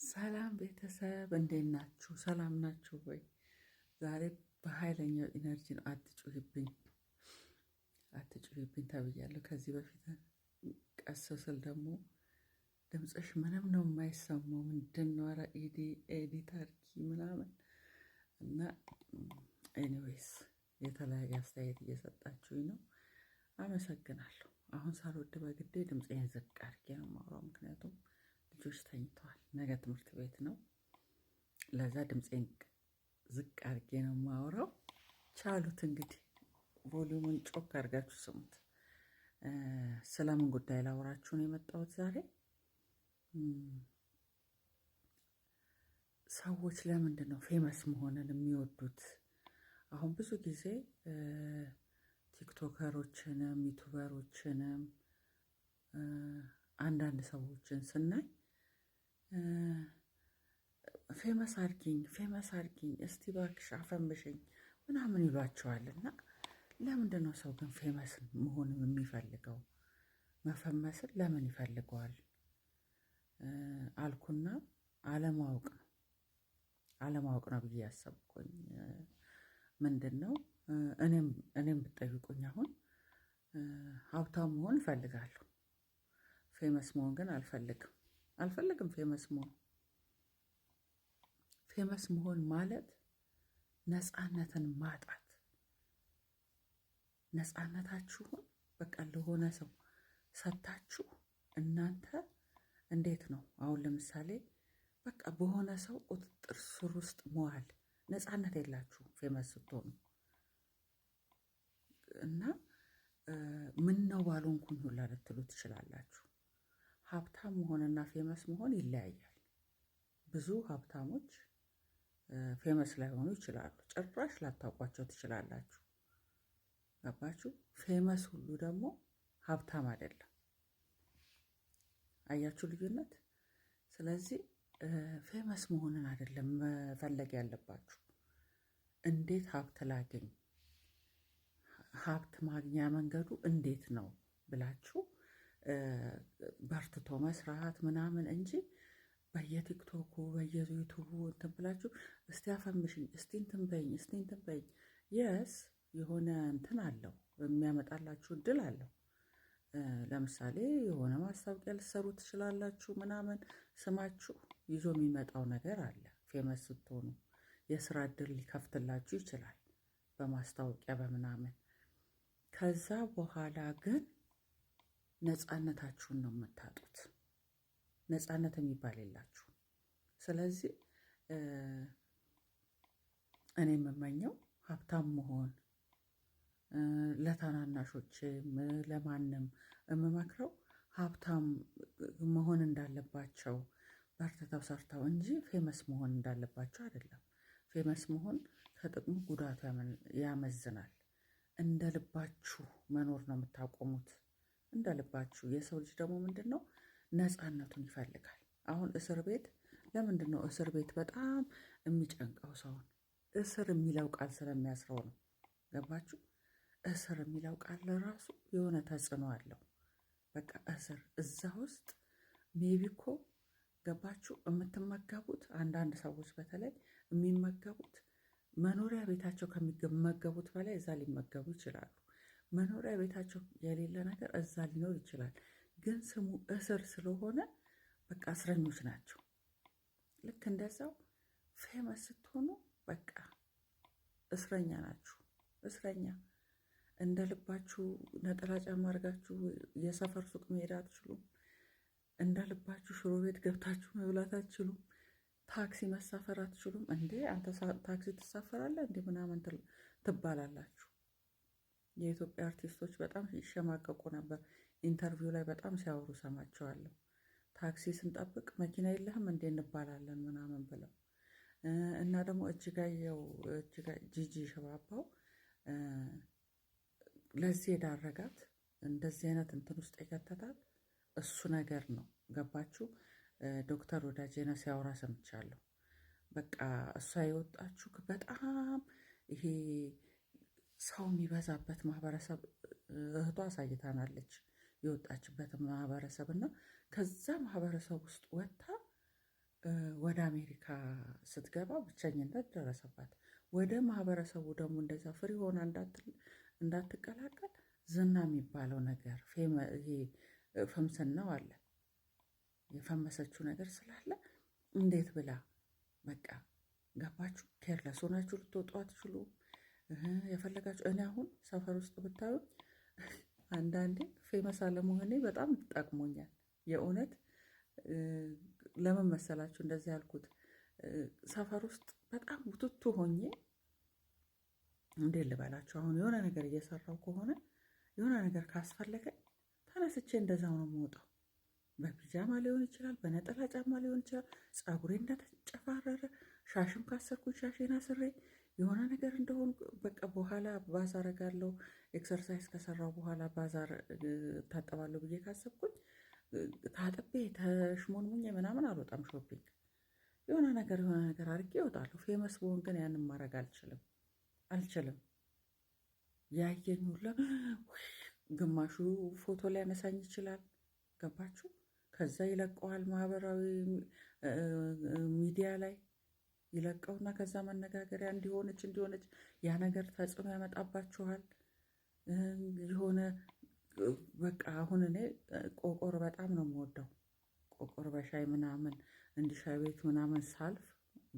ሰላም ቤተሰብ እንዴት ናችሁ? ሰላም ናችሁ ወይ? ዛሬ በኃይለኛው ኢነርጂ ነው። አትጩሂብኝ ተብያለሁ። ከዚህ በፊት ቀስ ስል ደግሞ ድምፅሽ ምንም ነው የማይሰማው። ምንድን ነው? ኧረ ኤዲት አድርጊ ምናምን እና ኤኒዌይስ የተለያየ አስተያየት እየሰጣችሁኝ ነው። አመሰግናለሁ። አሁን ሳልወድ በግዴ ድምፄን ዝቅ አድርጌ ነው የማወራው፣ ምክንያቱም ልጆች ተኝተዋል። ነገ ትምህርት ቤት ነው። ለዛ ድምፄን ዝቅ አድርጌ ነው የማወራው። ቻሉት እንግዲህ ቮሊዩምን ጮክ አድርጋችሁ ስሙት። ስለምን ጉዳይ ላወራችሁ ነው የመጣሁት ዛሬ? ሰዎች ለምንድን ነው ፌመስ መሆንን የሚወዱት? አሁን ብዙ ጊዜ ቲክቶከሮችንም ዩቱበሮችንም አንዳንድ ሰዎችን ስናይ ፌመስ አድርጊኝ እስቲ እባክሽ አፈምሽኝ ምናምን ይሏቸዋል። እና ለምንድን ነው ሰው ግን ፌመስ መሆንን የሚፈልገው? መፈመስን ለምን ይፈልገዋል አልኩና አለማወቅ ነው ብዬ ያሰብኩኝ። ምንድን ነው እኔም ብትጠይቁኝ አሁን ሀብታም መሆን እፈልጋለሁ። ፌመስ መሆን ግን አልፈልግም። ፌመስ መሆን ማለት ነፃነትን ማጣት። ነፃነታችሁን በቃ ለሆነ ሰው ሰጥታችሁ እናንተ እንዴት ነው አሁን ለምሳሌ በቃ በሆነ ሰው ቁጥጥር ስር ውስጥ መዋል። ነፃነት የላችሁም ፌመስ ስትሆኑ እና ምን ነው ባልሆንኩኝ ሁላ ልትሉ ትችላላችሁ። ሀብታም መሆንና ፌመስ መሆን ይለያያል። ብዙ ሀብታሞች ፌመስ ላይሆኑ ይችላሉ፣ ጭራሽ ላታውቋቸው ትችላላችሁ። ገባችሁ? ፌመስ ሁሉ ደግሞ ሀብታም አይደለም። አያችሁ ልዩነት? ስለዚህ ፌመስ መሆንን አይደለም መፈለግ ያለባችሁ፣ እንዴት ሀብት ላገኝ፣ ሀብት ማግኛ መንገዱ እንዴት ነው ብላችሁ በርትቶ መስራት ምናምን እንጂ በየቲክቶኩ በየዩቱቡ እንትን ብላችሁ እስቲ አፈምሽኝ፣ እስቲ እንትን በይኝ። የስ የሆነ እንትን አለው የሚያመጣላችሁ እድል አለው። ለምሳሌ የሆነ ማስታወቂያ ልትሰሩ ትችላላችሁ ምናምን፣ ስማችሁ ይዞ የሚመጣው ነገር አለ። ፌመስ ስትሆኑ የስራ እድል ሊከፍትላችሁ ይችላል በማስታወቂያ በምናምን። ከዛ በኋላ ግን ነፃነታችሁን ነው የምታጡት። ነፃነት የሚባል የላችሁ። ስለዚህ እኔ የምመኘው ሀብታም መሆን፣ ለታናናሾችም ለማንም የምመክረው ሀብታም መሆን እንዳለባቸው በርትተው ሰርተው እንጂ ፌመስ መሆን እንዳለባቸው አይደለም። ፌመስ መሆን ከጥቅሙ ጉዳቱ ያመዝናል። እንደ ልባችሁ መኖር ነው የምታቆሙት፣ እንደ ልባችሁ። የሰው ልጅ ደግሞ ምንድን ነው ነፃነቱን ይፈልጋል። አሁን እስር ቤት ለምንድን ነው እስር ቤት በጣም የሚጨንቀው ሰውን? እስር የሚለው ቃል ስለሚያስረው ነው። ገባችሁ? እስር የሚለው ቃል ለራሱ የሆነ ተጽዕኖ አለው። በቃ እስር እዛ ውስጥ ሜቢ እኮ ገባችሁ? የምትመገቡት አንዳንድ ሰዎች በተለይ የሚመገቡት መኖሪያ ቤታቸው ከሚመገቡት በላይ እዛ ሊመገቡ ይችላሉ። መኖሪያ ቤታቸው የሌለ ነገር እዛ ሊኖር ይችላል። ግን ስሙ እስር ስለሆነ በቃ እስረኞች ናቸው። ልክ እንደዛው ፌመስ ስትሆኑ በቃ እስረኛ ናችሁ። እስረኛ እንደ ልባችሁ ነጠላ ጫማ አድርጋችሁ የሰፈር ሱቅ መሄድ አትችሉም። እንደ ልባችሁ ሽሮ ቤት ገብታችሁ መብላት አትችሉም። ታክሲ መሳፈር አትችሉም። እንዴ አንተ ታክሲ ትሳፈራለህ እንዴ ምናምን ትባላላችሁ። የኢትዮጵያ አርቲስቶች በጣም ይሸማቀቁ ነበር። ኢንተርቪው ላይ በጣም ሲያወሩ ሰማቸዋለሁ። ታክሲ ስንጠብቅ መኪና የለህም እንዴ እንባላለን ምናምን ብለው እና ደግሞ ጂጂ ሽባባው ለዚህ የዳረጋት እንደዚህ አይነት እንትን ውስጥ የከተታት እሱ ነገር ነው። ገባችሁ? ዶክተር ወዳጄነ ሲያወራ ሰምቻለሁ። በቃ እሷ የወጣችሁ በጣም ይሄ ሰው የሚበዛበት ማህበረሰብ እህቷ አሳይታናለች። የወጣችበት ማህበረሰብ እና ከዛ ማህበረሰብ ውስጥ ወጥታ ወደ አሜሪካ ስትገባ ብቸኝነት ደረሰባት። ወደ ማህበረሰቡ ደግሞ እንደዛ ፍሪ ሆና እንዳትቀላቀል ዝና የሚባለው ነገር ይሄ ፍምስናው አለ። የፈመሰችው ነገር ስላለ እንዴት ብላ በቃ ገባችሁ? ኬርለስ ሆናችሁ ልትወጡ አትችሉም። የፈለጋችሁ እኔ አሁን ሰፈር ውስጥ ብታዩ አንዳንዴ ፌመስ አለመሆኔ በጣም ጠቅሞኛል። የእውነት ለምን መሰላችሁ እንደዚህ ያልኩት? ሰፈር ውስጥ በጣም ቡትቱ ሆኜ እንዴት ልበላችሁ፣ አሁን የሆነ ነገር እየሰራው ከሆነ የሆነ ነገር ካስፈለገኝ ተነስቼ እንደዛው ነው የምወጣው። በፒጃማ ሊሆን ይችላል፣ በነጠላ ጫማ ሊሆን ይችላል። ፀጉሬ እንደተጨፋረረ ሻሽም ካሰርኩኝ ሻሽን አስሬ የሆነ ነገር እንደሆን በቃ በኋላ ባዝ አረጋለሁ። ኤክሰርሳይዝ ከሰራው በኋላ ባዛር ታጠባለሁ ብዬ ካሰብኩኝ ታጥቤ ተሽሞንሙኝ ምናምን አልወጣም። ሾፒንግ የሆነ ነገር አድርጌ እወጣለሁ። ፌመስ ብሆን ግን ያንን ማድረግ አልችልም። ያየኝ ሁላ ግማሹ ፎቶ ላይ ያነሳኝ ይችላል። ገባችሁ? ከዛ ይለቀዋል ማህበራዊ ሚዲያ ላይ ይለቀውና ከዛ መነጋገሪያ እንዲሆነች ያ ነገር ተጽዕኖ ያመጣባችኋል። የሆነ በቃ አሁን እኔ ቆቆር በጣም ነው የምወደው። ቆቆር በሻይ ምናምን ሻይ ቤት ምናምን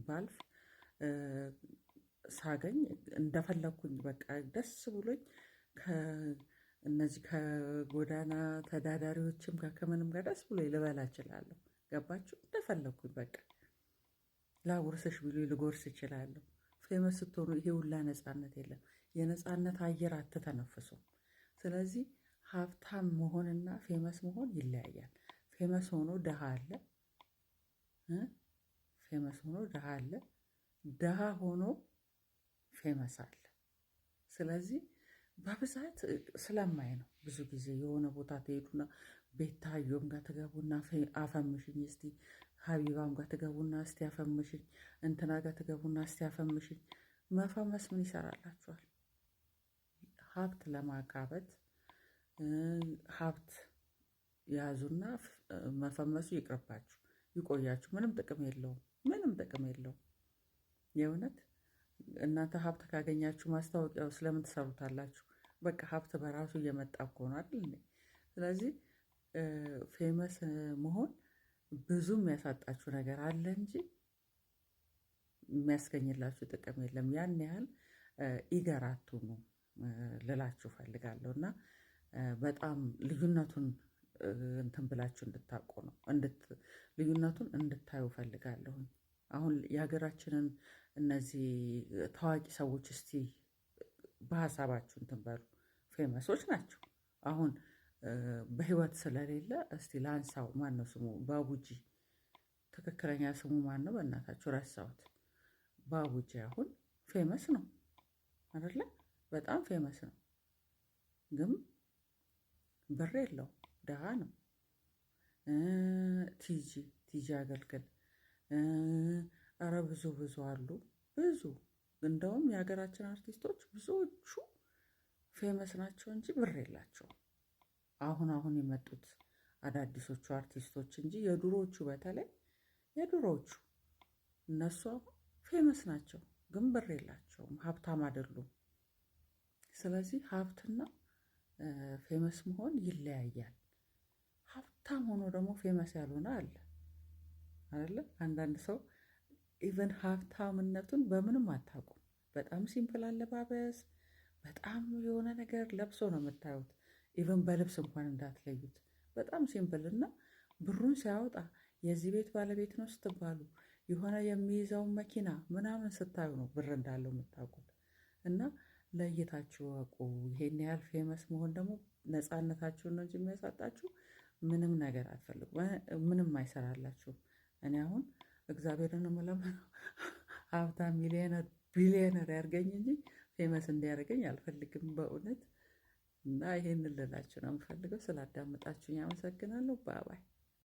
ባልፍ ሳገኝ እንደፈለኩኝ በቃ ደስ ብሎኝ እነዚህ ከጎዳና ተዳዳሪዎችም ጋር ከምንም ጋር ደስ ብሎኝ ልበላ እችላለሁ። ገባችሁ? እንደፈለኩኝ በቃ ላጉርስሽ ቢሉኝ ልጎርስ እችላለሁ። ፌመስ ስትሆኑ ይሄ ሁላ ነፃነት የለም። የነፃነት አየር አትተነፍሱም። ስለዚህ ሀብታም መሆንና ፌመስ መሆን ይለያያል። ፌመስ ሆኖ ድሃ አለ። ድሃ ሆኖ ፌመስ አለ። ስለዚህ በብዛት ስለማይ ነው። ብዙ ጊዜ የሆነ ቦታ ትሄዱና ቤታዮም ጋር ትገቡና አፈምሽኝ እስቲ፣ ሀቢባም ጋር ትገቡና እስቲ አፈምሽኝ፣ እንትና ጋር ትገቡና እስቲ አፈምሽኝ። መፈመስ ምን ይሰራላችኋል? ሀብት ለማካበት ሀብት ያዙና መፈመሱ ይቅርባችሁ፣ ይቆያችሁ። ምንም ጥቅም የለውም። የእውነት እናንተ ሀብት ካገኛችሁ ማስታወቂያው ስለምን ትሰሩታላችሁ? በቃ ሀብት በራሱ እየመጣ እኮ ነው አይደል? ስለዚህ ፌመስ መሆን ብዙ የሚያሳጣችሁ ነገር አለ እንጂ የሚያስገኝላችሁ ጥቅም የለም። ያን ያህል ኢገር አትሁኑ ልላችሁ ፈልጋለሁ። እና በጣም ልዩነቱን እንትን ብላችሁ እንድታውቁ ነው፣ ልዩነቱን እንድታዩ ፈልጋለሁ። አሁን የሀገራችንን እነዚህ ታዋቂ ሰዎች እስቲ በሀሳባችሁ እንትን በሉ። ፌመሶች ናቸው። አሁን በህይወት ስለሌለ እስቲ ላንሳው። ማን ነው ስሙ? ባቡጂ። ትክክለኛ ስሙ ማን ነው? በእናታችሁ ረሳሁት። ባቡጂ አሁን ፌመስ ነው አይደለ? በጣም ፌመስ ነው፣ ግን ብር የለው፣ ድሃ ነው። ቲጂ አገልግል፣ ኧረ ብዙ አሉ። እንደውም የሀገራችን አርቲስቶች ብዙዎቹ ፌመስ ናቸው እንጂ ብር የላቸውም። አሁን የመጡት አዳዲሶቹ አርቲስቶች እንጂ የድሮዎቹ፣ በተለይ የድሮዎቹ እነሱ አሁን ፌመስ ናቸው፣ ግን ብር የላቸውም፣ ሀብታም አይደሉም። ስለዚህ ሀብትና ፌመስ መሆን ይለያያል። ሀብታም ሆኖ ደግሞ ፌመስ ያልሆነ አለ አይደለ? አንዳንድ ሰው ኢቨን ሀብታምነቱን በምንም አታውቁም። በጣም ሲምፕል አለባበስ፣ በጣም የሆነ ነገር ለብሶ ነው የምታዩት። ኢቨን በልብስ እንኳን እንዳትለዩት፣ በጣም ሲምፕል እና ብሩን ሲያወጣ የዚህ ቤት ባለቤት ነው ስትባሉ፣ የሆነ የሚይዘውን መኪና ምናምን ስታዩ ነው ብር እንዳለው የምታውቁት። እና ለይታችሁ ወቁ። ይሄን ያህል ፌመስ መሆን ደግሞ ነፃነታችሁን ነው እንጂ የሚያሳጣችሁ ምንም ነገር አትፈልጉ፣ ምንም አይሰራላችሁም። እኔ አሁን እግዚአብሔርን የምለምነው ሀብታም ሚሊዮነር ቢሊዮነር ያርገኝ እንጂ ፌመስ እንዲያደርገኝ አልፈልግም በእውነት። እና ይሄንን ልላችሁ ነው የምፈልገው። ስላዳመጣችሁኝ አመሰግናለሁ። ባባይ